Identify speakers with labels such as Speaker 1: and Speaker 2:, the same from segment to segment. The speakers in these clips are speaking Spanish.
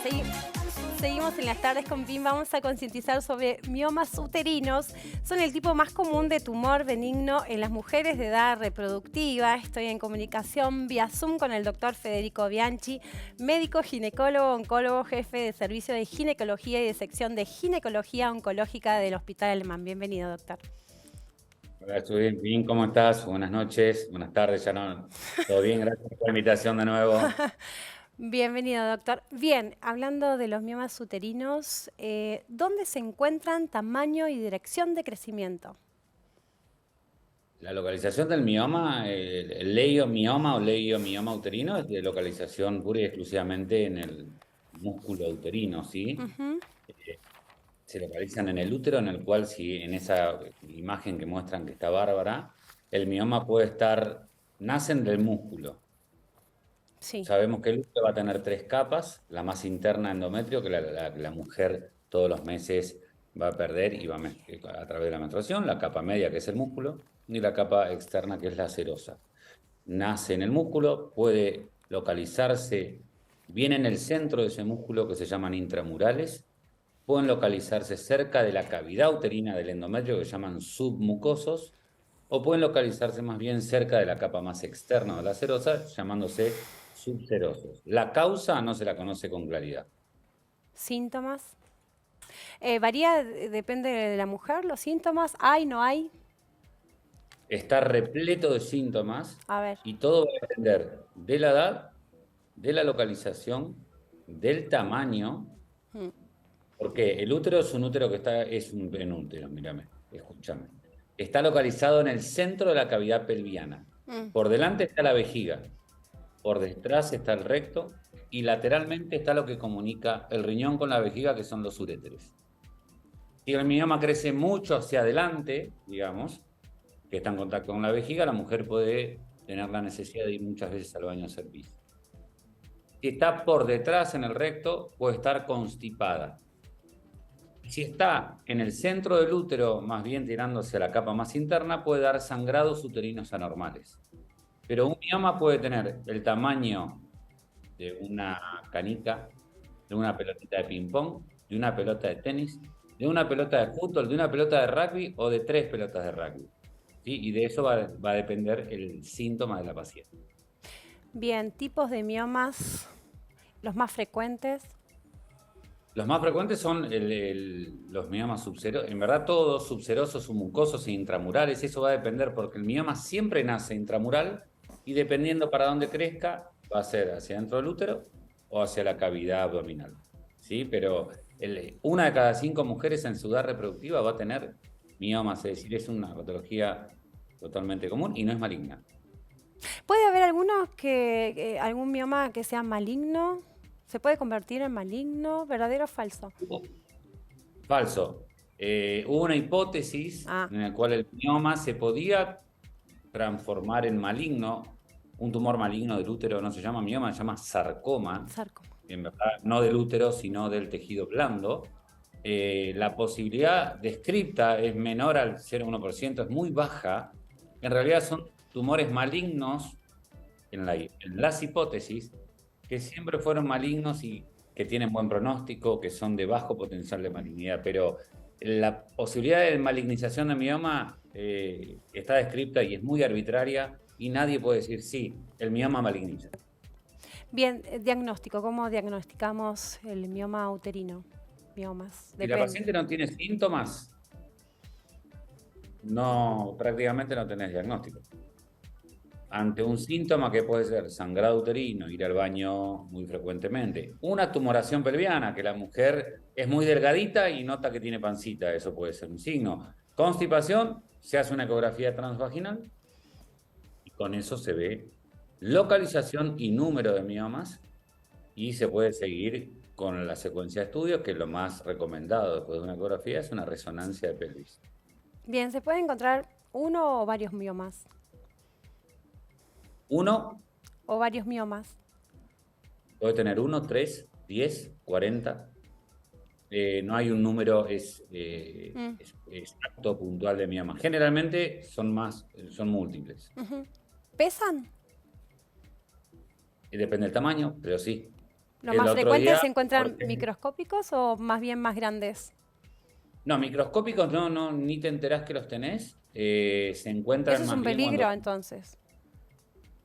Speaker 1: Bien, seguimos en las tardes con PIN. Vamos a concientizar sobre miomas uterinos. Son el tipo más común de tumor benigno en las mujeres de edad reproductiva. Estoy en comunicación vía Zoom con el doctor Federico Bianchi, médico, ginecólogo, oncólogo, jefe de servicio de ginecología y de sección de ginecología oncológica del Hospital Alemán. Bienvenido, doctor.
Speaker 2: Hola, estoy bien, ¿cómo estás? Buenas noches, buenas tardes, ya no. Todo bien, gracias por la invitación de nuevo.
Speaker 1: Bienvenido, doctor. Bien, hablando de los miomas uterinos, ¿dónde se encuentran tamaño y dirección de crecimiento?
Speaker 2: La localización del mioma, el leiomioma o leiomioma uterino, es de localización pura y exclusivamente en el músculo uterino, ¿sí?
Speaker 1: Ujú.
Speaker 2: Se localizan en el útero, en el cual, si en esa imagen que muestran que está bárbara, el mioma puede estar, nacen del músculo.
Speaker 1: Sí.
Speaker 2: Sabemos que el útero va a tener tres capas, la más interna endometrio, que la mujer todos los meses va a perder y va a través de la menstruación, la capa media, que es el músculo, y la capa externa, que es la serosa. Nace en el músculo, puede localizarse bien en el centro de ese músculo, que se llaman intramurales, pueden localizarse cerca de la cavidad uterina del endometrio, que se llaman submucosos, o pueden localizarse más bien cerca de la capa más externa de la serosa, llamándose subserosos. La causa no se la conoce con claridad.
Speaker 1: ¿Síntomas? Varía, depende de la mujer, los síntomas. ¿Hay, no hay?
Speaker 2: Está repleto de síntomas
Speaker 1: A ver.
Speaker 2: y todo va a depender de la edad, de la localización, del tamaño,
Speaker 1: Mm.
Speaker 2: porque el útero es un útero que está, es un útero, mírame, escúchame. Está localizado en el centro de la cavidad pelviana.
Speaker 1: Mm.
Speaker 2: Por delante está la vejiga, por detrás está el recto y lateralmente está lo que comunica el riñón con la vejiga, que son los uréteres. Si el mioma crece mucho hacia adelante, digamos, que está en contacto con la vejiga, la mujer puede tener la necesidad de ir muchas veces al baño a hacer pis. Si está por detrás en el recto, puede estar constipada. Si está en el centro del útero, más bien tirándose a la capa más interna, puede dar sangrados uterinos anormales. Pero un mioma puede tener el tamaño de una canica, de una pelotita de ping-pong, de una pelota de tenis, de una pelota de fútbol, de una pelota de rugby o de 3 pelotas de rugby. ¿Sí? Y de eso va a depender el síntoma de la paciente.
Speaker 1: Bien, tipos de miomas, los más frecuentes.
Speaker 2: Los más frecuentes son los miomas subserosos, en verdad todos subserosos, submucosos e intramurales. Eso va a depender porque el mioma siempre nace intramural y dependiendo para dónde crezca, va a ser hacia dentro del útero o hacia la cavidad abdominal. ¿Sí? Pero una de cada 5 mujeres en su edad reproductiva va a tener miomas, es decir, es una patología totalmente común y no es maligna.
Speaker 1: ¿Puede haber algún mioma que sea maligno? ¿Se puede convertir en maligno? ¿Verdadero o falso?
Speaker 2: Falso. Hubo una hipótesis
Speaker 1: Ah,
Speaker 2: en la cual el mioma se podía transformar en maligno. Un tumor maligno del útero no se llama mioma, se llama sarcoma.
Speaker 1: sarcoma.
Speaker 2: En verdad, no del útero, sino del tejido blando. La posibilidad descripta es menor al 0,1%, es muy baja. En realidad son tumores malignos en las hipótesis que siempre fueron malignos y que tienen buen pronóstico, que son de bajo potencial de malignidad, pero la posibilidad de malignización de mioma está descripta y es muy arbitraria y nadie puede decir sí, el mioma maligniza.
Speaker 1: Bien, diagnóstico. ¿Cómo diagnosticamos el mioma uterino? Miomas,
Speaker 2: Si la
Speaker 1: depende.
Speaker 2: paciente no tiene síntomas, no, prácticamente no tenés diagnóstico. Ante un síntoma que puede ser sangrado uterino, ir al baño muy frecuentemente, una tumoración pelviana, que la mujer es muy delgadita y nota que tiene pancita, eso puede ser un signo. Constipación, se hace una ecografía transvaginal y con eso se ve localización y número de miomas y se puede seguir con la secuencia de estudios, que lo más recomendado después de una ecografía es una resonancia de pelvis.
Speaker 1: Bien, ¿se puede encontrar uno o varios miomas?
Speaker 2: Uno
Speaker 1: O varios miomas.
Speaker 2: puede tener 1, 3, 10, 40. No hay un número
Speaker 1: Mm,
Speaker 2: exacto, puntual de miomas. Generalmente son múltiples.
Speaker 1: ujú. ¿Pesan?
Speaker 2: Depende del tamaño, pero sí.
Speaker 1: ¿Lo
Speaker 2: El
Speaker 1: más
Speaker 2: otro
Speaker 1: frecuente
Speaker 2: día,
Speaker 1: se
Speaker 2: por
Speaker 1: encuentran
Speaker 2: ejemplo,
Speaker 1: microscópicos o más bien más grandes?
Speaker 2: no, microscópicos no, no, ni te enterás que los tenés. Se
Speaker 1: Eso
Speaker 2: encuentran
Speaker 1: es
Speaker 2: más
Speaker 1: un
Speaker 2: bien cuando...
Speaker 1: peligro entonces,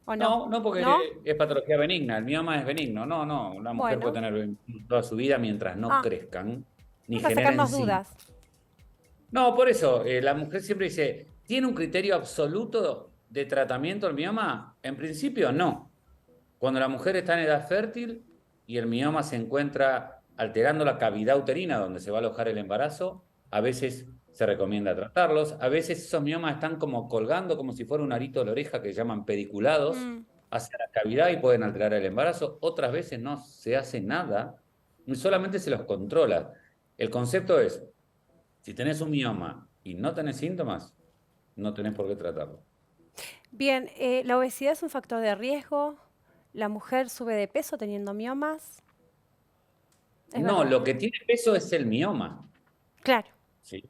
Speaker 1: ¿o no?
Speaker 2: No, no
Speaker 1: ¿No?
Speaker 2: porque es patología benigna, el mioma es benigno. No, no, la mujer puede
Speaker 1: Bueno,
Speaker 2: tener toda su vida mientras no
Speaker 1: ah,
Speaker 2: crezcan ni
Speaker 1: para
Speaker 2: generen
Speaker 1: sacarnos
Speaker 2: síntomas.
Speaker 1: dudas.
Speaker 2: No, por eso, la mujer siempre dice, ¿tiene un criterio absoluto de tratamiento el mioma? En principio, no. Cuando la mujer está en edad fértil y el mioma se encuentra alterando la cavidad uterina donde se va a alojar el embarazo, a veces se recomienda tratarlos, a veces esos miomas están como colgando como si fuera un arito de la oreja que llaman pediculados
Speaker 1: Mm,
Speaker 2: hacia la cavidad y pueden alterar el embarazo. Otras veces no se hace nada, solamente se los controla. El concepto es, si tenés un mioma y no tenés síntomas, no tenés por qué tratarlo.
Speaker 1: Bien, ¿la obesidad es un factor de riesgo? ¿La mujer sube de peso teniendo miomas? ¿Es
Speaker 2: No,
Speaker 1: verdad?
Speaker 2: lo que tiene peso es el mioma.
Speaker 1: Claro.
Speaker 2: ¿Sí?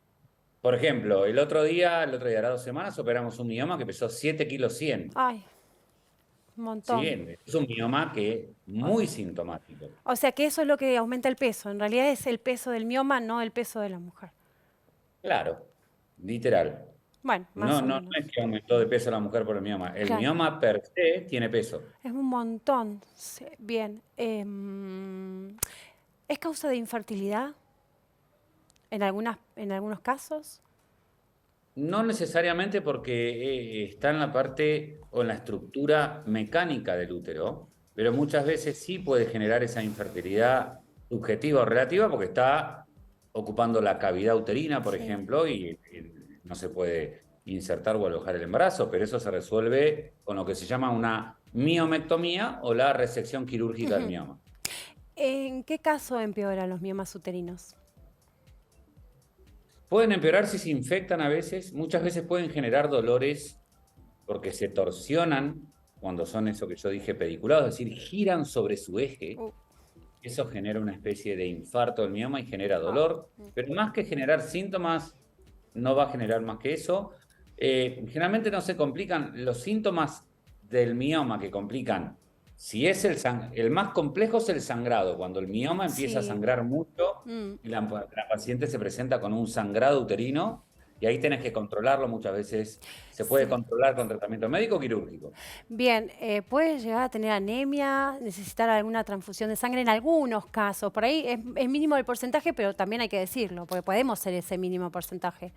Speaker 2: Por ejemplo, el otro día, era 2 semanas, operamos un mioma que pesó 7 kilos 100.
Speaker 1: Ay, un
Speaker 2: ¿Sí?
Speaker 1: montón.
Speaker 2: Es un mioma que es
Speaker 1: O,
Speaker 2: muy sintomático.
Speaker 1: o sea que eso es lo que aumenta el peso. En realidad es el peso del mioma, no el peso de la mujer.
Speaker 2: Claro, literal.
Speaker 1: Bueno,
Speaker 2: No,
Speaker 1: más o
Speaker 2: no, no es
Speaker 1: menos.
Speaker 2: que aumentó de peso la mujer por el mioma. El
Speaker 1: Claro.
Speaker 2: mioma per se tiene peso.
Speaker 1: Es un montón. Sí, bien. ¿Es causa de infertilidad en algunos casos?
Speaker 2: No necesariamente porque está en la parte o en la estructura mecánica del útero, pero muchas veces sí puede generar esa infertilidad subjetiva o relativa porque está ocupando la cavidad uterina, por
Speaker 1: Sí.
Speaker 2: ejemplo, y no se puede insertar o alojar el embarazo, pero eso se resuelve con lo que se llama una miomectomía o la resección quirúrgica del
Speaker 1: Ujú.
Speaker 2: mioma.
Speaker 1: ¿En qué caso empeoran los miomas uterinos?
Speaker 2: Pueden empeorar si se infectan a veces, muchas veces pueden generar dolores porque se torsionan cuando son eso que yo dije pediculados, es decir, giran sobre su eje.
Speaker 1: Uh,
Speaker 2: Eso genera una especie de infarto del mioma y genera
Speaker 1: ah,
Speaker 2: dolor, pero más que generar síntomas, no va a generar más que eso. Generalmente no se complican los síntomas del mioma que complican. Si es el más complejo es el sangrado, cuando el mioma empieza a
Speaker 1: sí.
Speaker 2: sangrar mucho
Speaker 1: Mm.
Speaker 2: y la paciente se presenta con un sangrado uterino y ahí tenés que controlarlo muchas veces. Se puede
Speaker 1: Sí.
Speaker 2: controlar con tratamiento médico o quirúrgico.
Speaker 1: Bien, puede llegar a tener anemia, necesitar alguna transfusión de sangre en algunos casos. Por ahí es mínimo el porcentaje, pero también hay que decirlo, porque podemos ser ese mínimo porcentaje.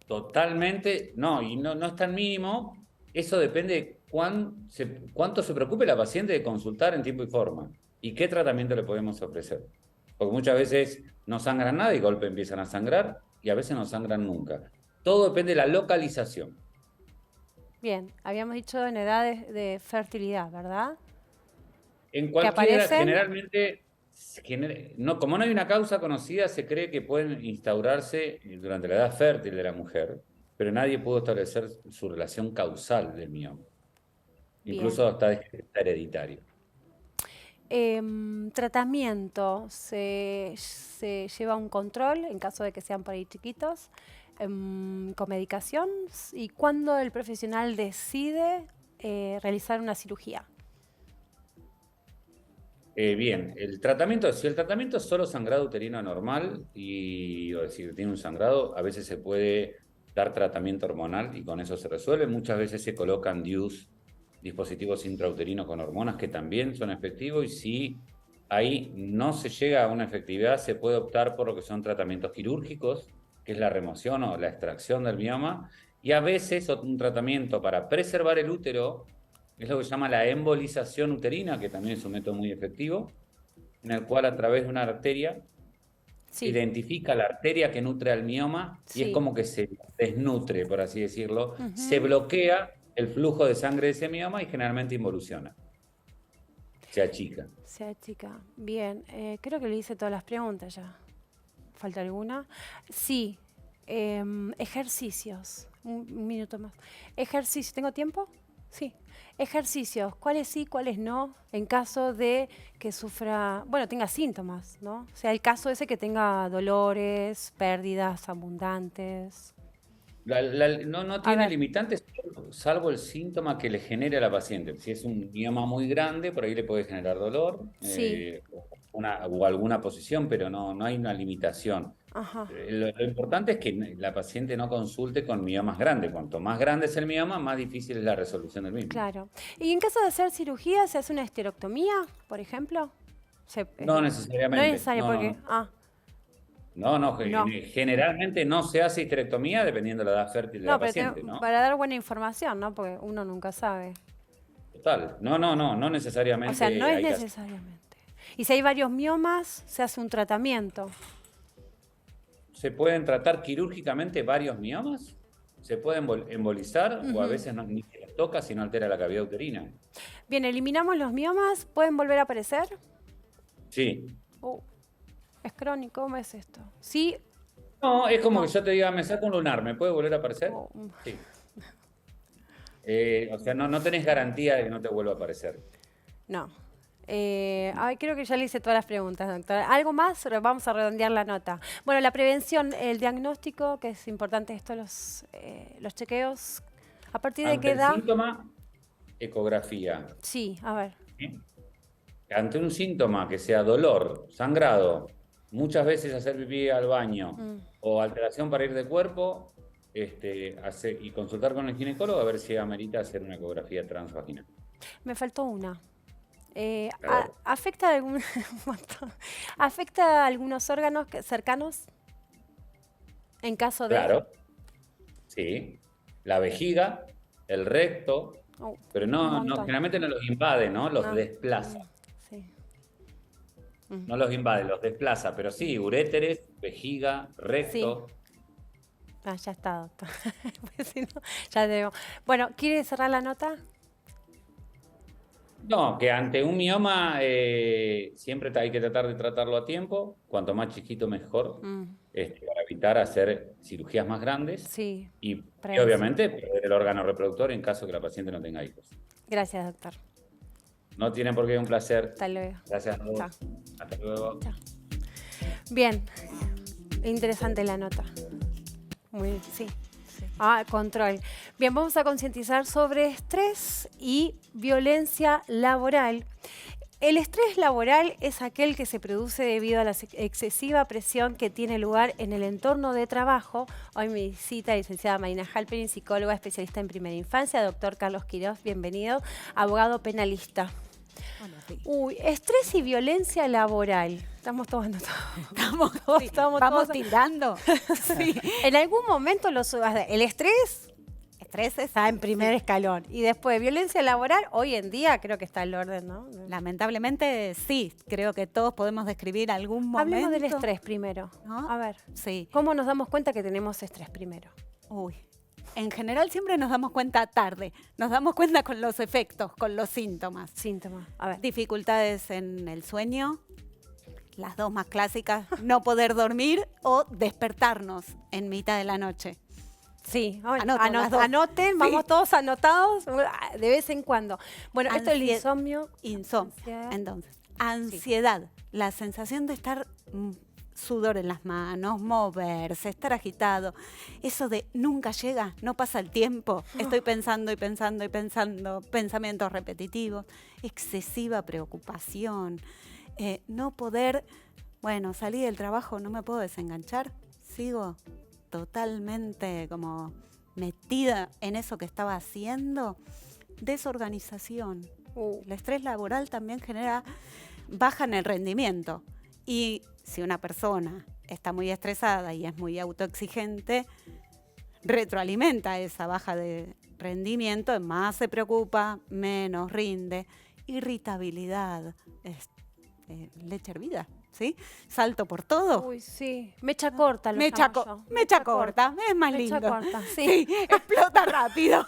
Speaker 2: Totalmente, no, y no, no es tan mínimo. Eso depende de cuánto se preocupe la paciente de consultar en tiempo y forma y qué tratamiento le podemos ofrecer. Porque muchas veces no sangran nada y de golpe empiezan a sangrar y a veces no sangran nunca. Todo depende de la localización.
Speaker 1: Bien, habíamos dicho en edades de fertilidad, ¿verdad?
Speaker 2: En
Speaker 1: Que
Speaker 2: cualquiera,
Speaker 1: aparecen.
Speaker 2: generalmente, no, como no hay una causa conocida, se cree que pueden instaurarse durante la edad fértil de la mujer, pero nadie pudo establecer su relación causal del mioma.
Speaker 1: Bien.
Speaker 2: Incluso hasta es hereditario.
Speaker 1: Tratamiento, se lleva un control en caso de que sean por ahí chiquitos, con medicación. ¿Y cuándo el profesional decide realizar una cirugía?
Speaker 2: Bien, si el tratamiento es solo sangrado uterino normal, o decir, tiene un sangrado, a veces se puede dar tratamiento hormonal y con eso se resuelve. Muchas veces se colocan DIUs, dispositivos intrauterinos con hormonas, que también son efectivos, y si ahí no se llega a una efectividad, se puede optar por lo que son tratamientos quirúrgicos, que es la remoción o la extracción del mioma, y a veces un tratamiento para preservar el útero es lo que se llama la embolización uterina, que también es un método muy efectivo, en el cual a través de una arteria se
Speaker 1: Sí,
Speaker 2: identifica la arteria que nutre al mioma y es
Speaker 1: sí.
Speaker 2: como que se desnutre, por así decirlo, se
Speaker 1: Ujú.
Speaker 2: bloquea el flujo de sangre de ese mioma y generalmente involuciona, se achica.
Speaker 1: Sea chica. Bien, creo que le hice todas las preguntas ya. ¿Falta alguna? Sí, ejercicios. Un minuto más. Ejercicio, ¿tengo tiempo? Sí. Ejercicios, ¿cuáles sí, cuáles no? En caso de que sufra, bueno, tenga síntomas, ¿no? O sea, el caso ese que tenga dolores, pérdidas abundantes.
Speaker 2: No
Speaker 1: A
Speaker 2: tiene
Speaker 1: ver,
Speaker 2: limitantes, salvo el síntoma que le genere a la paciente. Si es un mioma muy grande, por ahí le puede generar dolor
Speaker 1: sí,
Speaker 2: o alguna posición, pero no hay una limitación.
Speaker 1: ajá,
Speaker 2: Lo importante es que la paciente no consulte con miomas grandes. Cuanto más grande es el mioma, más difícil es la resolución del mismo.
Speaker 1: claro. ¿Y en caso de hacer cirugía, se hace una esterectomía, por ejemplo?
Speaker 2: No
Speaker 1: No es
Speaker 2: necesariamente,
Speaker 1: necesario
Speaker 2: no, no,
Speaker 1: porque,
Speaker 2: no. No,
Speaker 1: no.
Speaker 2: generalmente no se hace histerectomía dependiendo de la edad fértil de
Speaker 1: No,
Speaker 2: la
Speaker 1: pero
Speaker 2: paciente, ¿no?
Speaker 1: para dar buena información, ¿no? Porque uno nunca sabe.
Speaker 2: Total. No
Speaker 1: O sea, no
Speaker 2: necesariamente
Speaker 1: es
Speaker 2: hay que hacer.
Speaker 1: necesariamente. Y si hay varios miomas, se hace un tratamiento.
Speaker 2: Se pueden tratar quirúrgicamente varios miomas, se pueden embolizar o a
Speaker 1: Ujú.
Speaker 2: veces ni se los toca si no altera la cavidad uterina.
Speaker 1: Bien, eliminamos los miomas, ¿pueden volver a aparecer?
Speaker 2: Sí.
Speaker 1: Uh, es crónico, ¿cómo es esto? Sí,
Speaker 2: No, es como que
Speaker 1: no.
Speaker 2: yo te diga, me saco un lunar, ¿me puede volver a aparecer?
Speaker 1: Oh,
Speaker 2: Sí. O sea, no tenés garantía de que no te vuelva a aparecer.
Speaker 1: no. Ay, creo que ya le hice todas las preguntas, doctora. ¿Algo más? Vamos a redondear la nota. Bueno, la prevención, el diagnóstico, que es importante esto, los chequeos. ¿A partir de
Speaker 2: Ante
Speaker 1: qué
Speaker 2: el
Speaker 1: edad?
Speaker 2: síntoma, ecografía.
Speaker 1: Sí, a ver.
Speaker 2: ¿Sí? Ante un síntoma que sea dolor, sangrado, muchas veces hacer pipí al baño
Speaker 1: Mm.
Speaker 2: o alteración para ir de cuerpo, y consultar con el ginecólogo a ver si amerita hacer una ecografía transvaginal.
Speaker 1: Me faltó una.
Speaker 2: A ver.
Speaker 1: ¿Afecta algún, un montón. ¿Afecta a algunos órganos cercanos en caso de?
Speaker 2: Claro, sí. La vejiga, el recto,
Speaker 1: Oh,
Speaker 2: pero
Speaker 1: un montón.
Speaker 2: generalmente no los invade, ¿no? Los
Speaker 1: No.
Speaker 2: desplaza.
Speaker 1: Sí. Mm.
Speaker 2: No los invade, los desplaza. Pero sí, uréteres, vejiga,
Speaker 1: Sí.
Speaker 2: recto.
Speaker 1: Ah, ya está, doctor. Pues si no, ya tenemos. Bueno, ¿quiere cerrar la nota?
Speaker 2: No, que ante un mioma siempre hay que tratar de tratarlo a tiempo. Cuanto más chiquito, mejor.
Speaker 1: Mm,
Speaker 2: Para evitar hacer cirugías más grandes
Speaker 1: sí,
Speaker 2: y
Speaker 1: prevención.
Speaker 2: obviamente perder el órgano reproductor en caso que la paciente no tenga hijos.
Speaker 1: Gracias, doctor.
Speaker 2: No tienen por qué, un placer.
Speaker 1: Hasta luego.
Speaker 2: Gracias a
Speaker 1: Chao.
Speaker 2: todos. Hasta luego.
Speaker 1: Chao. Bien, interesante la nota. Muy, sí. Ah, control. Bien, vamos a concientizar sobre estrés y violencia laboral. El estrés laboral es aquel que se produce debido a la excesiva presión que tiene lugar en el entorno de trabajo. Hoy me visita la licenciada Marina Halperin, psicóloga especialista en primera infancia, doctor Carlos Quiroz, bienvenido, abogado penalista.
Speaker 3: Bueno, sí.
Speaker 1: Uy, estrés y violencia laboral. Estamos todos
Speaker 3: Estamos, sí,
Speaker 1: estamos
Speaker 3: vamos
Speaker 1: todos.
Speaker 3: tirando.
Speaker 1: Sí. En algún momento el estrés está en primer escalón. Y después, violencia laboral, hoy en día creo que está al orden, ¿no?
Speaker 3: Lamentablemente sí, creo que todos podemos describir algún momento.
Speaker 1: Hablemos del estrés primero.
Speaker 3: ¿No?
Speaker 1: A ver,
Speaker 3: Sí.
Speaker 1: ¿cómo nos damos cuenta que tenemos estrés primero?
Speaker 3: Uy. En general siempre nos damos cuenta tarde, nos damos cuenta con los efectos, con los síntomas.
Speaker 1: Síntomas. A ver.
Speaker 3: Dificultades en el sueño, las dos más clásicas, no poder dormir o despertarnos en mitad de la noche.
Speaker 1: Sí,
Speaker 3: Anoten las dos.
Speaker 1: anoten, vamos
Speaker 3: Sí.
Speaker 1: todos anotados de vez en cuando. Bueno, esto del
Speaker 3: Ansiedad.
Speaker 1: insomnio.
Speaker 3: Insomnio.
Speaker 1: Ansiedad.
Speaker 3: Entonces, ansiedad, la sensación de estar sudor en las manos, moverse, estar agitado, eso de nunca llega, no pasa el tiempo, estoy pensando y pensando y pensando, pensamientos repetitivos, excesiva preocupación, no poder, bueno, salí del trabajo, no me puedo desenganchar, sigo totalmente como metida en eso que estaba haciendo, desorganización. El estrés laboral también genera baja en el rendimiento. Y si una persona está muy estresada y es muy autoexigente, retroalimenta esa baja de rendimiento, más se preocupa, menos rinde. Irritabilidad, leche hervida, ¿sí? Salto por todo.
Speaker 1: Uy, sí. Mecha corta lo
Speaker 3: Mecha
Speaker 1: llamo yo.
Speaker 3: mecha corta, es más
Speaker 1: Mecha
Speaker 3: lindo.
Speaker 1: corta, sí.
Speaker 3: Sí, explota rápido.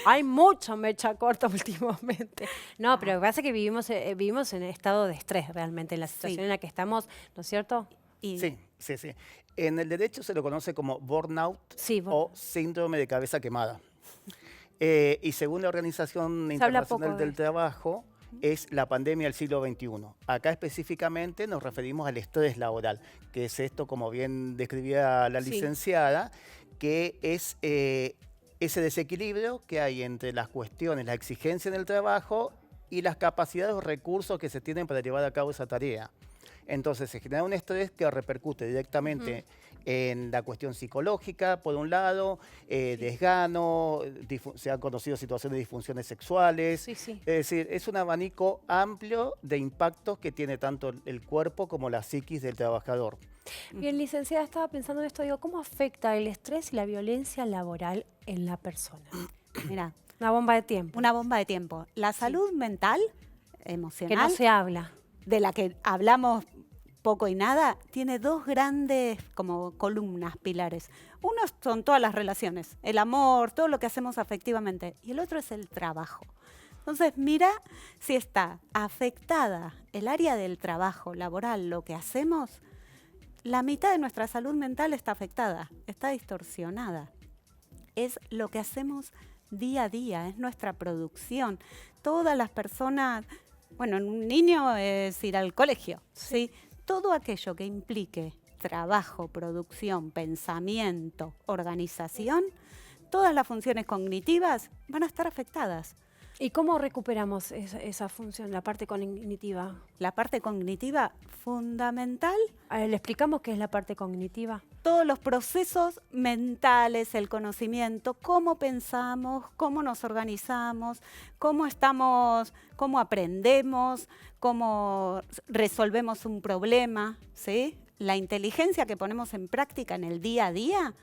Speaker 1: Hay mucho mecha corta últimamente. No, pero lo que pasa es que vivimos en estado de estrés realmente, en la situación
Speaker 3: Sí.
Speaker 1: en la que estamos, ¿no es cierto?
Speaker 3: Y
Speaker 4: Sí, sí, sí. En el derecho se lo conoce como burnout
Speaker 1: Sí,
Speaker 4: o síndrome de cabeza quemada. Y según la Organización
Speaker 1: Se habla
Speaker 4: Internacional
Speaker 1: poco de
Speaker 4: del
Speaker 1: esto.
Speaker 4: Trabajo, es la pandemia del siglo XXI. Acá específicamente nos referimos al estrés laboral, que es esto, como bien describía la
Speaker 1: Sí.
Speaker 4: licenciada, que es ese desequilibrio que hay entre las cuestiones, la exigencia en el trabajo y las capacidades o recursos que se tienen para llevar a cabo esa tarea. Entonces se genera un estrés que repercute directamente en la cuestión psicológica, por un lado, desgano, se han conocido situaciones de disfunciones sexuales.
Speaker 1: Sí, sí.
Speaker 4: Es decir, es un abanico amplio de impactos que tiene tanto el cuerpo como la psiquis del trabajador.
Speaker 1: Bien, licenciada, estaba pensando en esto, digo, ¿cómo afecta el estrés y la violencia laboral en la persona?
Speaker 3: Mira,
Speaker 1: Una bomba de tiempo.
Speaker 3: una bomba de tiempo. La salud mental, emocional,
Speaker 1: Que no se habla.
Speaker 3: de la que hablamos poco y nada, tiene dos grandes como columnas, pilares. Uno son todas las relaciones, el amor, todo lo que hacemos afectivamente. Y el otro es el trabajo. Entonces, mira si está afectada el área del trabajo laboral, lo que hacemos, la mitad de nuestra salud mental está afectada, está distorsionada. Es lo que hacemos día a día, es nuestra producción. Todas las personas, bueno, un niño es ir al colegio, ¿sí? Todo aquello que implique trabajo, producción, pensamiento, organización, todas las funciones cognitivas van a estar afectadas.
Speaker 1: ¿Y cómo recuperamos esa función, la parte cognitiva?
Speaker 3: La parte cognitiva fundamental,
Speaker 1: A ver, ¿le explicamos qué es la parte cognitiva?
Speaker 3: todos los procesos mentales, el conocimiento, cómo pensamos, cómo nos organizamos, cómo estamos, cómo aprendemos, cómo resolvemos un problema, ¿sí? La inteligencia que ponemos en práctica en el día a día,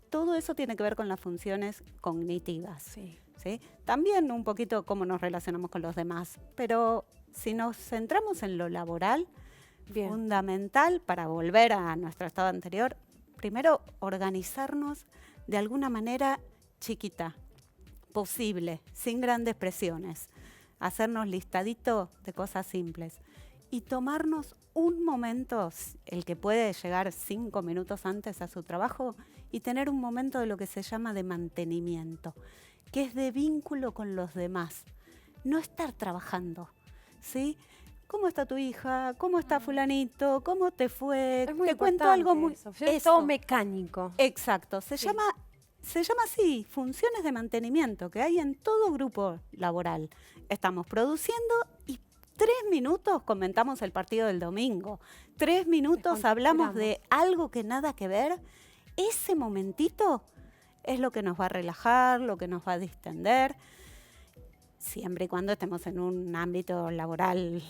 Speaker 3: todo eso tiene que ver con las funciones cognitivas.
Speaker 1: Sí.
Speaker 3: ¿Sí? También un poquito cómo nos relacionamos con los demás, pero si nos centramos en lo laboral,
Speaker 1: Bien.
Speaker 3: fundamental para volver a nuestro estado anterior, primero organizarnos de alguna manera chiquita, posible, sin grandes presiones, hacernos listadito de cosas simples y tomarnos un momento, el que puede llegar 5 minutos antes a su trabajo, y tener un momento de lo que se llama de mantenimiento, que es de vínculo con los demás, no estar trabajando, ¿sí? ¿Cómo está tu hija? ¿Cómo está fulanito? ¿Cómo te fue?
Speaker 1: Es muy
Speaker 3: Te cuento algo muy...
Speaker 1: importante eso. Es todo mecánico.
Speaker 3: Exacto, se
Speaker 1: Sí.
Speaker 3: llama así, funciones de mantenimiento que hay en todo grupo laboral. Estamos produciendo y 3 minutos comentamos el partido del domingo, 3 minutos hablamos de algo que nada que ver. Ese momentito es lo que nos va a relajar, lo que nos va a distender, siempre y cuando estemos en un ámbito laboral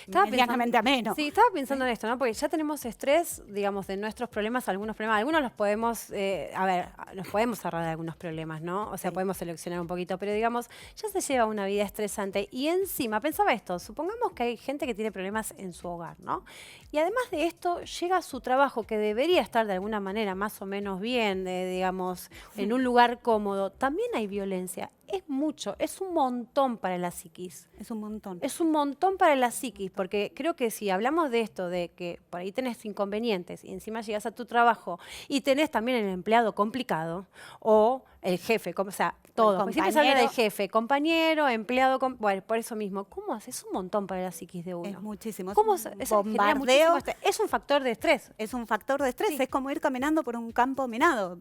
Speaker 3: medianamente ameno.
Speaker 1: Sí, estaba pensando en esto, ¿no? Porque ya tenemos estrés, digamos, de nuestros problemas, algunos los podemos, nos podemos ahorrar de algunos problemas, ¿no? O sea, podemos seleccionar un poquito, pero digamos, ya se lleva una vida estresante y encima, pensaba esto, supongamos que hay gente que tiene problemas en su hogar, ¿no? Y además de esto, llega a su trabajo que debería estar de alguna manera más o menos bien, digamos, en un lugar cómodo, también hay violencia. Es mucho, es un montón para la psiquis.
Speaker 3: Es un montón.
Speaker 1: Es un montón para la psiquis, porque creo que si hablamos de esto, de que por ahí tenés inconvenientes y encima llegas a tu trabajo y tenés también el empleado complicado o el jefe, o sea, todo. Porque siempre se habla de jefe, compañero, empleado, bueno, por eso mismo. ¿Cómo haces? Es un montón para la psiquis de uno.
Speaker 3: Es muchísimo.
Speaker 1: ¿Cómo
Speaker 3: Es un
Speaker 1: eso genera
Speaker 3: bombardeo.
Speaker 1: muchísimo estrés? Es un factor de estrés.
Speaker 3: Es un factor de estrés,
Speaker 1: Sí.
Speaker 3: es como ir caminando por un campo minado.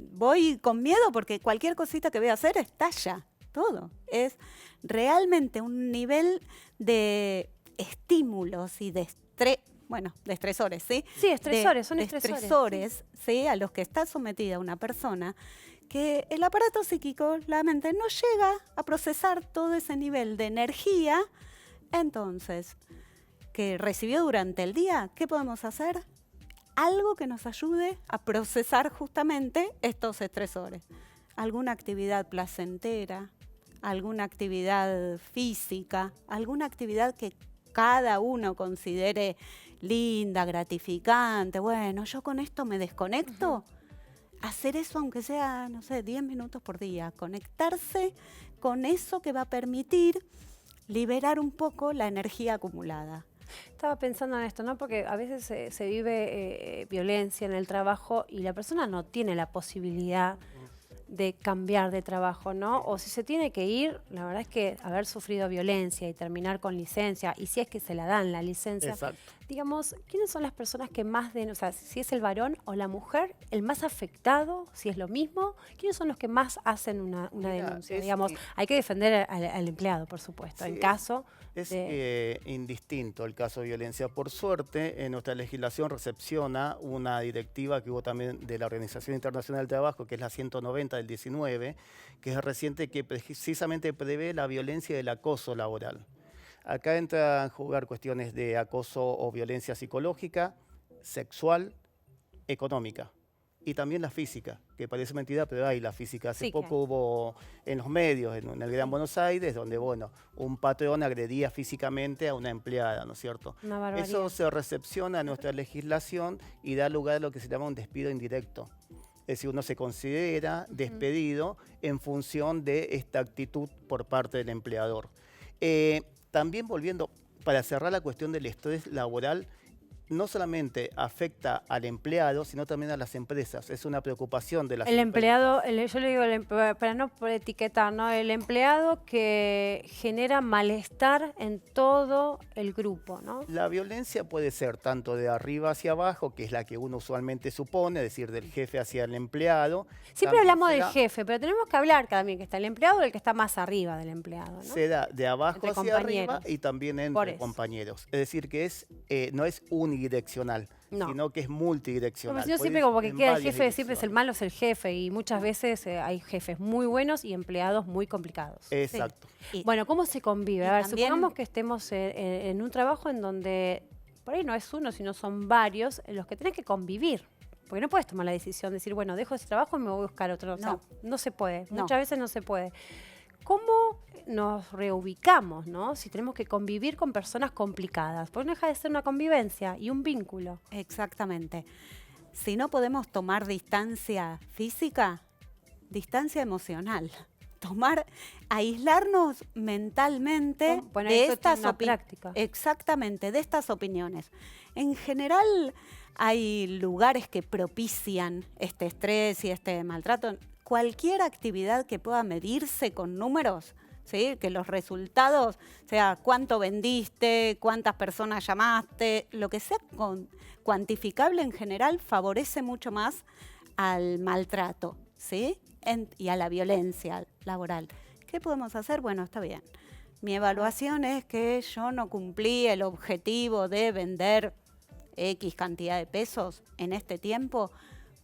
Speaker 3: Voy con miedo porque cualquier cosita que voy a hacer estalla, todo. Es realmente un nivel de estímulos y de estrés, bueno, de estresores, ¿sí?
Speaker 1: Sí, estresores, son
Speaker 3: de
Speaker 1: estresores.
Speaker 3: estresores, ¿sí? A los que está sometida una persona, que el aparato psíquico, la mente, no llega a procesar todo ese nivel de energía. Entonces, que recibió durante el día, ¿qué podemos hacer? Algo que nos ayude a procesar justamente estos estresores. Alguna actividad placentera, alguna actividad física, alguna actividad que cada uno considere linda, gratificante. Bueno, yo con esto me desconecto. Hacer eso aunque sea, no sé, 10 minutos por día. Conectarse con eso que va a permitir liberar un poco la energía acumulada.
Speaker 1: Estaba pensando en esto, ¿no? Porque a veces se vive violencia en el trabajo y la persona no tiene la posibilidad de cambiar de trabajo, ¿no? O si se tiene que ir, la verdad es que haber sufrido violencia y terminar con licencia, y si es que se la dan la licencia,
Speaker 4: Exacto.
Speaker 1: digamos, ¿quiénes son las personas que más o sea, si es el varón o la mujer, el más afectado, si es lo mismo? ¿Quiénes son los que más hacen una
Speaker 4: Mira,
Speaker 1: denuncia? Digamos, hay que defender al empleado, por supuesto,
Speaker 4: Sí,
Speaker 1: en caso
Speaker 4: es
Speaker 1: de...
Speaker 4: indistinto el caso de violencia. Por suerte, en nuestra legislación recepciona una directiva que hubo también de la Organización Internacional del Trabajo, que es la 190 del 19, que es reciente, que precisamente prevé la violencia y el acoso laboral. Acá entran a jugar cuestiones de acoso o violencia psicológica, sexual, económica. Y también la física, que parece mentira, pero hay la física. Hace
Speaker 1: Sí,
Speaker 4: poco
Speaker 1: claro.
Speaker 4: hubo en los medios, en el Gran Buenos Aires, donde, bueno, un patrón agredía físicamente a una empleada, ¿no es cierto?
Speaker 1: Una barbaridad.
Speaker 4: Eso se recepciona en nuestra legislación y da lugar a lo que se llama un despido indirecto. Es decir, uno se considera despedido en función de esta actitud por parte del empleador. También volviendo, para cerrar la cuestión del estrés laboral, no solamente afecta al empleado, sino también a las empresas. Es una preocupación de las
Speaker 1: El
Speaker 4: empresas.
Speaker 1: empleado, yo le digo, para no por etiquetar, ¿no? El empleado que genera malestar en todo el grupo, ¿no?
Speaker 4: La violencia puede ser tanto de arriba hacia abajo, que es la que uno usualmente supone, es decir, del jefe hacia el empleado.
Speaker 1: Siempre
Speaker 4: También
Speaker 1: hablamos
Speaker 4: se
Speaker 1: del
Speaker 4: da-
Speaker 1: jefe, pero tenemos que hablar también que está el empleado y el que está más arriba del empleado, ¿no?
Speaker 4: Se da de abajo
Speaker 1: Entre
Speaker 4: hacia arriba
Speaker 1: compañeros.
Speaker 4: y también
Speaker 1: Por
Speaker 4: entre
Speaker 1: eso.
Speaker 4: compañeros. Es decir, que no es unidireccional,
Speaker 1: No.
Speaker 4: sino que es
Speaker 1: Como
Speaker 4: multidireccional.
Speaker 1: si no,
Speaker 4: Puede
Speaker 1: siempre
Speaker 4: ir
Speaker 1: como que
Speaker 4: en
Speaker 1: queda el
Speaker 4: varias
Speaker 1: jefe, siempre es el
Speaker 4: direcciones.
Speaker 1: malo, es el jefe, y muchas veces hay jefes muy buenos y empleados muy complicados.
Speaker 4: Exacto.
Speaker 3: Y-
Speaker 1: Bueno, ¿cómo se convive?
Speaker 3: y
Speaker 1: A ver,
Speaker 3: también-
Speaker 1: supongamos que estemos en un trabajo en donde por ahí no es uno, sino son varios en los que tenés que convivir. Porque no puedes tomar la decisión de decir, bueno, dejo ese trabajo y me voy a buscar otro. O sea,
Speaker 3: No.
Speaker 1: no se puede.
Speaker 3: No.
Speaker 1: Muchas veces no se puede. ¿Cómo nos reubicamos, no? Si tenemos que convivir con personas complicadas. Porque no deja de ser una convivencia y un vínculo.
Speaker 3: Exactamente. Si no podemos tomar distancia física, distancia emocional. Aislarnos mentalmente
Speaker 1: Bueno,
Speaker 3: de
Speaker 1: eso
Speaker 3: estas
Speaker 1: tiene una práctica.
Speaker 3: Exactamente, de estas opiniones. En general hay lugares que propician este estrés y este maltrato. Cualquier actividad que pueda medirse con números, ¿sí? Que los resultados, o sea, cuánto vendiste, cuántas personas llamaste, lo que sea cuantificable en general favorece mucho más al maltrato, ¿sí? Y a la violencia laboral. ¿Qué podemos hacer? Bueno, está bien. Mi evaluación es que yo no cumplí el objetivo de vender X cantidad de pesos en este tiempo.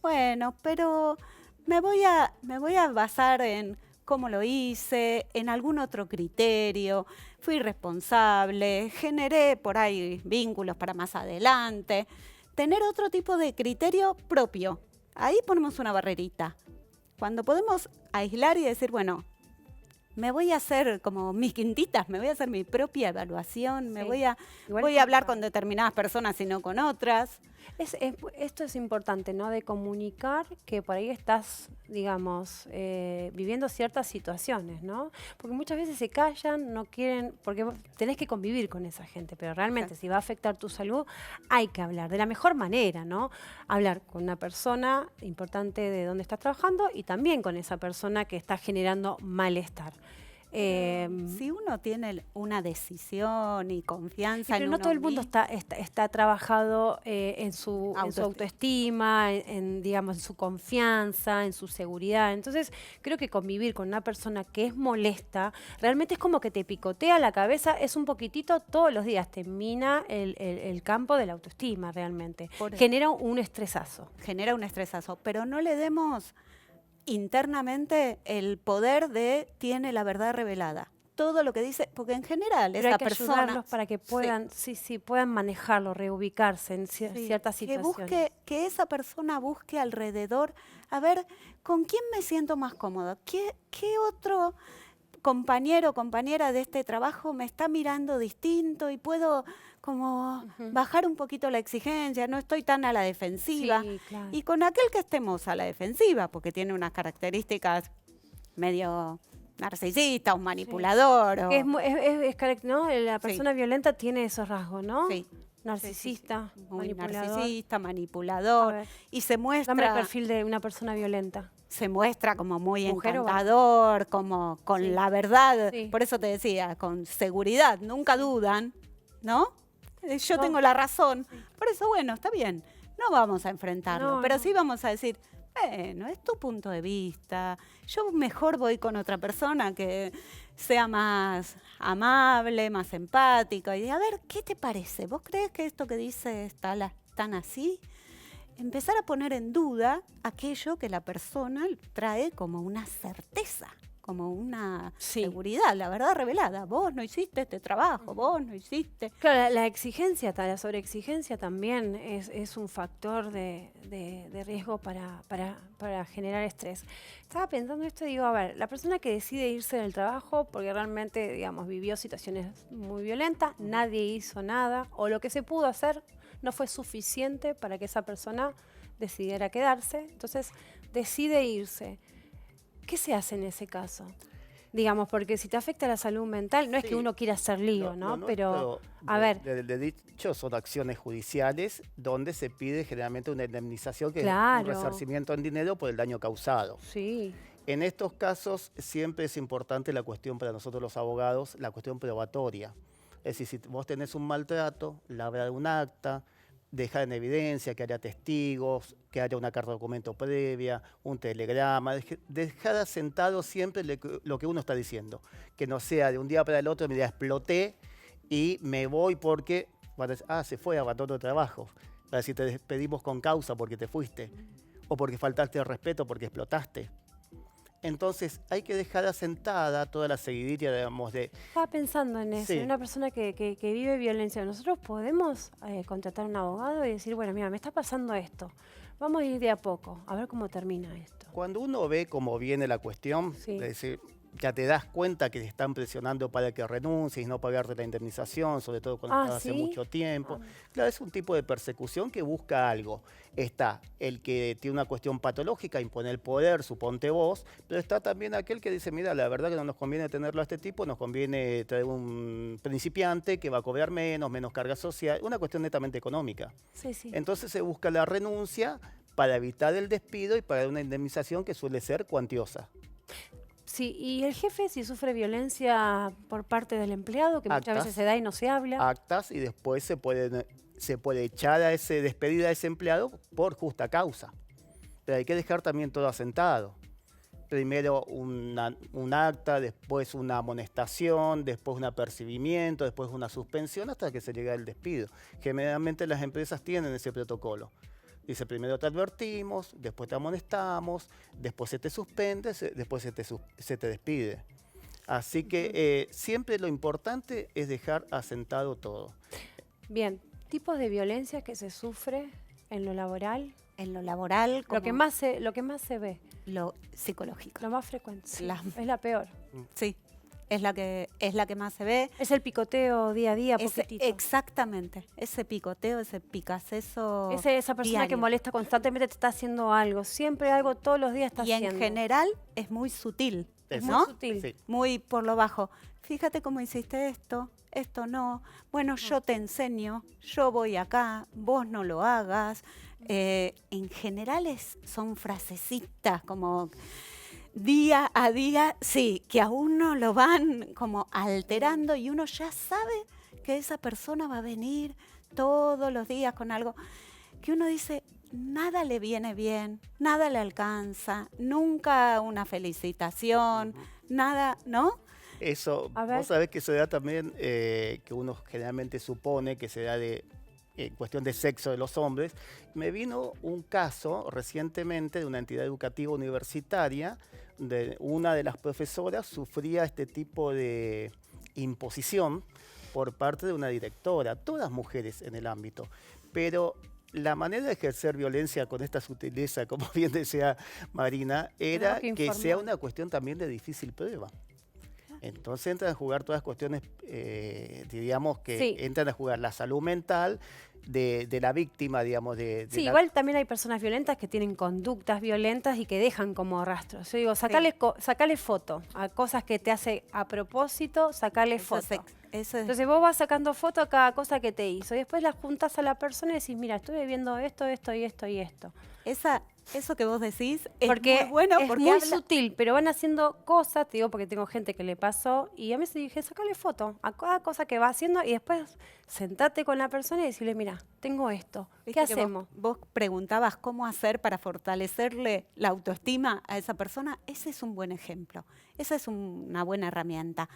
Speaker 3: Bueno, pero me voy a basar en cómo lo hice, en algún otro criterio, fui responsable, generé por ahí vínculos para más adelante. Tener otro tipo de criterio propio. Ahí ponemos una barrerita. Cuando podemos aislar y decir, bueno, me voy a hacer como mis quintitas, me voy a hacer mi propia evaluación,
Speaker 1: Sí.
Speaker 3: voy
Speaker 1: Igual
Speaker 3: a hablar con determinadas personas y no con otras.
Speaker 1: Esto es importante, ¿no? De comunicar que por ahí estás, digamos, viviendo ciertas situaciones, ¿no? Porque muchas veces se callan, no quieren, porque vos tenés que convivir con esa gente, pero realmente
Speaker 3: Exacto.
Speaker 1: si va a afectar tu salud, hay que hablar de la mejor manera, ¿no? Hablar con una persona importante de donde estás trabajando y también con esa persona que está generando malestar.
Speaker 3: Si uno tiene una decisión y confianza
Speaker 1: Pero
Speaker 3: en
Speaker 1: no
Speaker 3: uno
Speaker 1: todo el mundo
Speaker 3: mismo,
Speaker 1: está trabajado en su autoestima, digamos, en su confianza, en su seguridad. Entonces, creo que convivir con una persona que es molesta, realmente es como que te picotea la cabeza, es un poquitito todos los días, te mina el campo de la autoestima realmente.
Speaker 3: Por eso.
Speaker 1: Genera un estresazo.
Speaker 3: genera un estresazo, pero no le demos internamente el poder de tiene la verdad revelada. Todo lo que dice, porque en general
Speaker 1: Pero
Speaker 3: esa
Speaker 1: hay que
Speaker 3: persona
Speaker 1: ayudarlos para que puedan, sí, puedan manejarlo, reubicarse en ciertas
Speaker 3: que
Speaker 1: situaciones.
Speaker 3: que esa persona busque alrededor, a ver, ¿con quién me siento más cómodo? ¿Qué otro compañero o compañera de este trabajo me está mirando distinto y puedo como bajar un poquito la exigencia, no estoy tan a la defensiva?
Speaker 1: Sí, claro.
Speaker 3: Y con aquel que estemos a la defensiva, porque tiene unas características medio narcisista, un manipulador. o-
Speaker 1: Que ¿no? La persona violenta tiene esos rasgos, ¿no?
Speaker 3: Sí.
Speaker 1: Narcisista,
Speaker 3: Muy
Speaker 1: manipulador.
Speaker 3: narcisista,
Speaker 1: A
Speaker 3: manipulador.
Speaker 1: ver,
Speaker 3: Y se
Speaker 1: dame el
Speaker 3: muestra,
Speaker 1: perfil de una persona violenta.
Speaker 3: se muestra como muy
Speaker 1: ¿Mujer o varón?
Speaker 3: encantador, como con
Speaker 1: Sí.
Speaker 3: la verdad.
Speaker 1: Sí.
Speaker 3: Por eso te decía, con seguridad, nunca dudan, ¿no? yo tengo la razón. Por eso, bueno, está bien, no vamos a enfrentarlo,
Speaker 1: No,
Speaker 3: pero
Speaker 1: no.
Speaker 3: sí vamos a decir, bueno, es tu punto de vista, yo mejor voy con otra persona que sea más amable, más empática, y a ver, ¿qué te parece? ¿Vos crees que esto que dice está tan así? Empezar a poner en duda aquello que la persona trae como una certeza, como una
Speaker 1: Sí.
Speaker 3: seguridad, la verdad revelada. Vos no hiciste este trabajo, vos no hiciste.
Speaker 1: Claro, la exigencia, la sobreexigencia también es un factor de riesgo para generar estrés. Estaba pensando esto y digo, a ver, la persona que decide irse del trabajo porque realmente, digamos, vivió situaciones muy violentas, nadie hizo nada, o lo que se pudo hacer no fue suficiente para que esa persona decidiera quedarse, entonces decide irse. ¿Qué se hace en ese caso? Digamos, porque si te afecta la salud mental, no es
Speaker 4: Sí.
Speaker 1: que uno quiera hacer lío, ¿no?
Speaker 4: Lo
Speaker 1: Pero,
Speaker 4: nuestro
Speaker 1: a ver,
Speaker 4: de dicho son acciones judiciales donde se pide generalmente una indemnización que es
Speaker 1: Claro.
Speaker 4: un resarcimiento en dinero por el daño causado.
Speaker 1: sí,
Speaker 4: En estos casos siempre es importante la cuestión para nosotros los abogados, la cuestión probatoria. Es decir, si vos tenés un maltrato, labrar un acta, dejar en evidencia que haya testigos, que haya una carta de documento previa, un telegrama, dejar asentado siempre lo que uno está diciendo. Que no sea de un día para el otro, me diga, exploté y me voy porque, se fue, abandonó el trabajo. Para decir, te despedimos con causa porque te fuiste, o porque faltaste el respeto porque explotaste. Entonces hay que dejar asentada toda la seguidilla, digamos, de...
Speaker 1: estaba pensando en eso,
Speaker 4: Sí.
Speaker 1: en una persona que vive violencia. Nosotros podemos contratar a un abogado y decir, bueno, mira, me está pasando esto, vamos a ir de a poco, a ver cómo termina esto.
Speaker 4: Cuando uno ve cómo viene la cuestión,
Speaker 1: Sí.
Speaker 4: es decir, ya te das cuenta que te están presionando para que renuncies y no pagarte la indemnización, sobre todo cuando estás hace
Speaker 1: ¿sí?
Speaker 4: mucho tiempo.
Speaker 1: Ah.
Speaker 4: Claro, es un tipo de persecución que busca algo. Está el que tiene una cuestión patológica, impone el poder, suponte vos, pero está también aquel que dice, mira, la verdad que no nos conviene tenerlo a este tipo, nos conviene traer un principiante que va a cobrar menos carga social, una cuestión netamente económica.
Speaker 1: Sí, sí.
Speaker 4: Entonces se busca la renuncia para evitar el despido y para una indemnización que suele ser cuantiosa.
Speaker 1: Sí, y el jefe si sufre violencia por parte del empleado, que muchas
Speaker 4: Actas.
Speaker 1: veces se da y no se habla.
Speaker 4: Actas y después se puede echar a despedir a ese empleado por justa causa. Pero hay que dejar también todo asentado. Primero un acta, después una amonestación, después un apercibimiento, después una suspensión hasta que se llegue al despido. Generalmente las empresas tienen ese protocolo. Dice, primero te advertimos, después te amonestamos, después se te suspende, después se te despide. Así que siempre lo importante es dejar asentado todo.
Speaker 1: Bien, tipos de violencia que se sufre en lo laboral,
Speaker 3: En lo laboral,
Speaker 1: lo que más se ve,
Speaker 3: lo psicológico.
Speaker 1: lo más frecuente. Sí,
Speaker 3: La-
Speaker 1: es la peor.
Speaker 3: Sí, es la que más se ve.
Speaker 1: Es el picoteo día a día, poquitito.
Speaker 3: Exactamente, ese picoteo, ese picaceso.
Speaker 1: Esa persona que
Speaker 3: diario.
Speaker 1: molesta constantemente te está haciendo algo, siempre algo, todos los días está
Speaker 3: Y
Speaker 1: haciendo.
Speaker 3: en general es muy sutil,
Speaker 1: es
Speaker 4: Eso.
Speaker 1: muy
Speaker 3: ¿no?
Speaker 1: sutil.
Speaker 4: Sí.
Speaker 3: Muy por lo bajo. Fíjate cómo hiciste esto no. Bueno, yo te enseño, yo voy acá, vos no lo hagas. En general son frasecitas como día a día, sí, que a uno lo van como alterando y uno ya sabe que esa persona va a venir todos los días con algo que uno dice, nada le viene bien, nada le alcanza, nunca una felicitación, nada, ¿no?
Speaker 4: Eso,
Speaker 1: A ver.
Speaker 4: vos sabés que se da también, que uno generalmente supone que se da en cuestión de sexo de los hombres. Me vino un caso recientemente de una entidad educativa universitaria, de una de las profesoras sufría este tipo de imposición por parte de una directora, todas mujeres en el ámbito, pero la manera de ejercer violencia con esta sutileza, como bien decía Marina, era
Speaker 1: Tenemos que
Speaker 4: que sea
Speaker 1: informar.
Speaker 4: una cuestión también de difícil prueba. Entonces entran a jugar todas cuestiones, diríamos que
Speaker 1: Sí.
Speaker 4: entran a jugar la salud mental de la víctima, digamos.
Speaker 1: Sí,
Speaker 4: la-
Speaker 1: igual también hay personas violentas que tienen conductas violentas y que dejan como rastros. Yo digo, sacale foto a cosas que te hace a propósito, sacale
Speaker 3: Eso es
Speaker 1: foto.
Speaker 3: eso es-
Speaker 1: Entonces vos vas sacando foto a cada cosa que te hizo y después la juntas a la persona y decís, mira, estuve viendo esto, esto y esto y esto.
Speaker 3: eso que vos decís es
Speaker 1: Porque
Speaker 3: muy bueno
Speaker 1: es
Speaker 3: porque
Speaker 1: muy
Speaker 3: habla-
Speaker 1: sutil, pero van haciendo cosas, te digo porque tengo gente que le pasó y a mí se dije, sacale foto a cada cosa que va haciendo y después sentate con la persona y decirle, mira, tengo esto, ¿qué
Speaker 3: ¿Viste que
Speaker 1: hacemos?
Speaker 3: Vos preguntabas cómo hacer para fortalecerle la autoestima a esa persona. Ese es un buen ejemplo. Esa es una buena herramienta.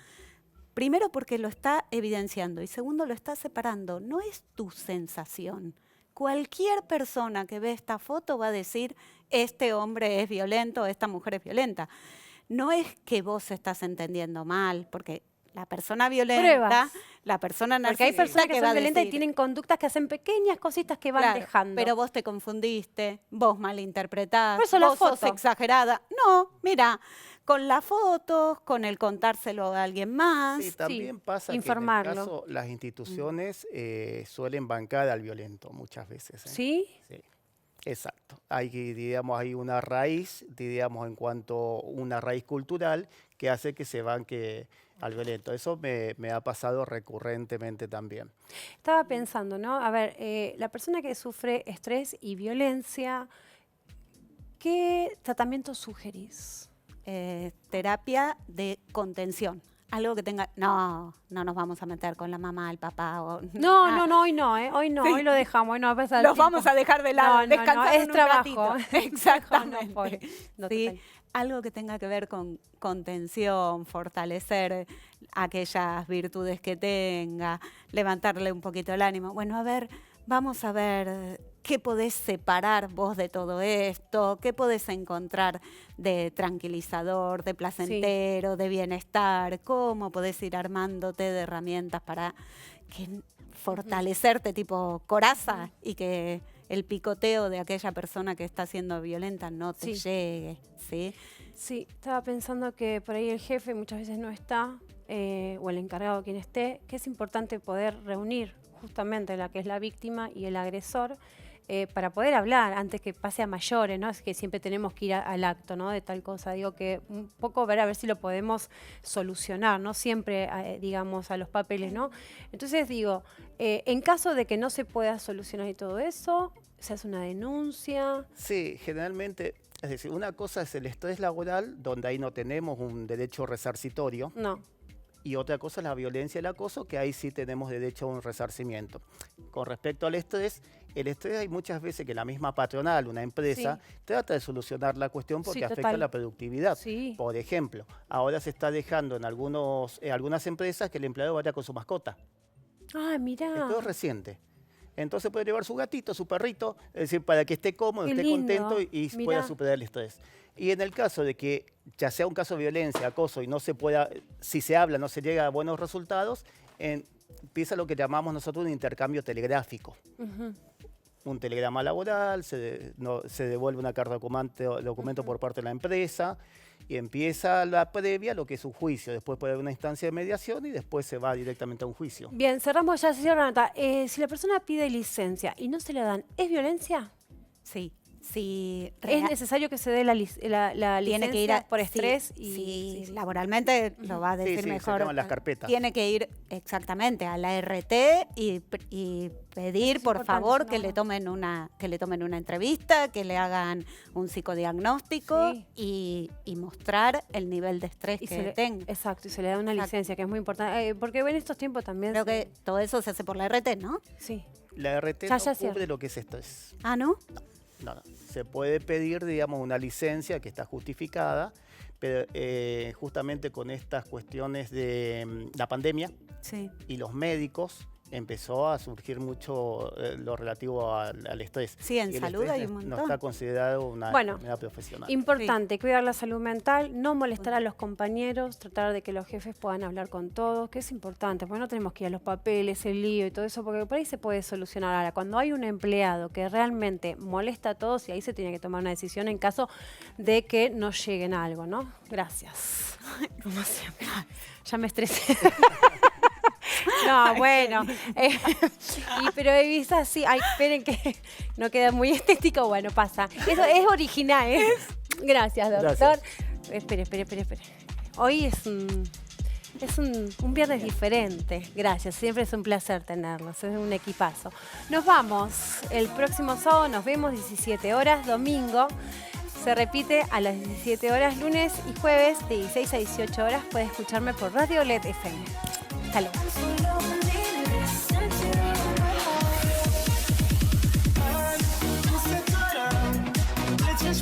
Speaker 3: Primero porque lo está evidenciando y segundo lo está separando. No es tu sensación. Cualquier persona que ve esta foto va a decir, este hombre es violento, esta mujer es violenta. No es que vos estás entendiendo mal, porque la persona violenta,
Speaker 1: Pruebas.
Speaker 3: la persona
Speaker 1: Porque hay
Speaker 3: narcisista
Speaker 1: personas que
Speaker 3: va
Speaker 1: son
Speaker 3: a
Speaker 1: violentas y
Speaker 3: decir,
Speaker 1: tienen conductas que hacen pequeñas cositas que van
Speaker 3: claro,
Speaker 1: dejando.
Speaker 3: pero vos te confundiste, vos malinterpretás,
Speaker 1: Por eso la
Speaker 3: vos sos
Speaker 1: foto.
Speaker 3: exagerada. No, mira, con las fotos, con el contárselo a alguien más.
Speaker 4: Sí, también pasa
Speaker 1: informarlo.
Speaker 4: que en el caso las instituciones suelen bancar al violento muchas veces.
Speaker 1: ¿Sí?
Speaker 4: Sí, exacto. Hay, digamos, hay una raíz, digamos, en cuanto a una raíz cultural que hace que se banque al violento. Eso me ha pasado recurrentemente también.
Speaker 1: Estaba pensando, ¿no? A ver, la persona que sufre estrés y violencia, ¿qué tratamiento sugerís?
Speaker 3: Terapia de contención. Algo que tenga, no nos vamos a meter con la mamá, el papá.
Speaker 1: No, hoy no, hoy no,
Speaker 3: Sí.
Speaker 1: hoy lo dejamos, hoy no va a pasar.
Speaker 3: Los vamos a dejar de lado, descansar
Speaker 1: es
Speaker 3: un
Speaker 1: trabajo.
Speaker 3: ratito. Exactamente.
Speaker 1: No, pobre. No,
Speaker 3: Sí,
Speaker 1: total.
Speaker 3: algo que tenga que ver con contención, fortalecer aquellas virtudes que tenga, levantarle un poquito el ánimo. Bueno, a ver, vamos a ver qué podés separar vos de todo esto, qué podés encontrar de tranquilizador, de placentero, de bienestar, cómo podés ir armándote de herramientas para fortalecerte tipo coraza y que el picoteo de aquella persona que está siendo violenta no te llegue, ¿sí?
Speaker 1: Sí, estaba pensando que por ahí el jefe muchas veces no está, o el encargado quien esté, que es importante poder reunir justamente la que es la víctima y el agresor para poder hablar antes que pase a mayores, ¿no? Es que siempre tenemos que ir al acto, ¿no? De tal cosa. Digo que un poco ver a ver si lo podemos solucionar, no siempre, digamos, a los papeles, ¿no? Entonces digo, en caso de que no se pueda solucionar y todo eso, se hace una denuncia.
Speaker 4: Sí, generalmente, es decir, una cosa es el estrés laboral, donde ahí no tenemos un derecho resarcitorio.
Speaker 1: No.
Speaker 4: Y otra cosa es la violencia y el acoso, que ahí sí tenemos derecho a un resarcimiento. Con respecto al estrés, el estrés hay muchas veces que la misma patronal, una empresa, trata de solucionar la cuestión porque afecta la productividad.
Speaker 1: Sí.
Speaker 4: Por ejemplo, ahora se está dejando en algunas empresas que el empleado vaya con su mascota.
Speaker 1: Ah, mirá.
Speaker 4: Esto es reciente. Entonces puede llevar su gatito, su perrito, es decir, para que esté cómodo,
Speaker 1: Qué
Speaker 4: esté
Speaker 1: lindo.
Speaker 4: contento y pueda superar el estrés. Y en el caso de que ya sea un caso de violencia, acoso y no se pueda, si se habla, no se llega a buenos resultados, empieza lo que llamamos nosotros un intercambio telegráfico. Un telegrama laboral, se devuelve una carta de documento por parte de la empresa y empieza la previa, lo que es un juicio. Después puede haber una instancia de mediación y después se va directamente a un juicio.
Speaker 1: Bien, cerramos ya, señora Nata. Si la persona pide licencia y no se la dan, ¿es violencia?
Speaker 3: Sí. Sí,
Speaker 1: ¿Es necesario que se dé la licencia
Speaker 3: tiene que ir
Speaker 1: por estrés?
Speaker 3: Sí, laboralmente lo va a decir mejor.
Speaker 4: Se las carpetas.
Speaker 3: Tiene que ir exactamente a la RT y pedir, por favor, que le tomen una entrevista, que le hagan un psicodiagnóstico y mostrar el nivel de estrés que tenga.
Speaker 1: Exacto, y se le da una licencia, que es muy importante. Porque en estos tiempos también...
Speaker 3: Creo que todo eso se hace por la RT, ¿no?
Speaker 1: Sí.
Speaker 4: La RT no cubre lo que es estrés.
Speaker 3: Ah, ¿no?
Speaker 4: No. Se puede pedir, digamos, una licencia que está justificada, pero justamente con estas cuestiones de la pandemia y los médicos, empezó a surgir mucho lo relativo al estrés.
Speaker 3: Sí, en salud hay un montón.
Speaker 4: No está considerado una enfermedad profesional.
Speaker 1: Importante, cuidar la salud mental, no molestar a los compañeros, tratar de que los jefes puedan hablar con todos, que es importante, porque no tenemos que ir a los papeles, el lío y todo eso, porque por ahí se puede solucionar. Ahora, cuando hay un empleado que realmente molesta a todos, y ahí se tiene que tomar una decisión en caso de que no lleguen a algo, ¿no? Gracias. Como siempre. Ya me estresé. No, bueno. Pero he visto así. Ay, esperen que no queda muy estético. Bueno, pasa. Eso es original, ¿eh? Gracias, doctor. Gracias. Espere. Hoy es un viernes diferente. Gracias. Siempre es un placer tenerlos. Es un equipazo. Nos vamos. El próximo sábado nos vemos 17 horas. Domingo se repite a las 17 horas. Lunes y jueves de 16 a 18 horas. Puedes escucharme por Radio LED FM. Hasta luego.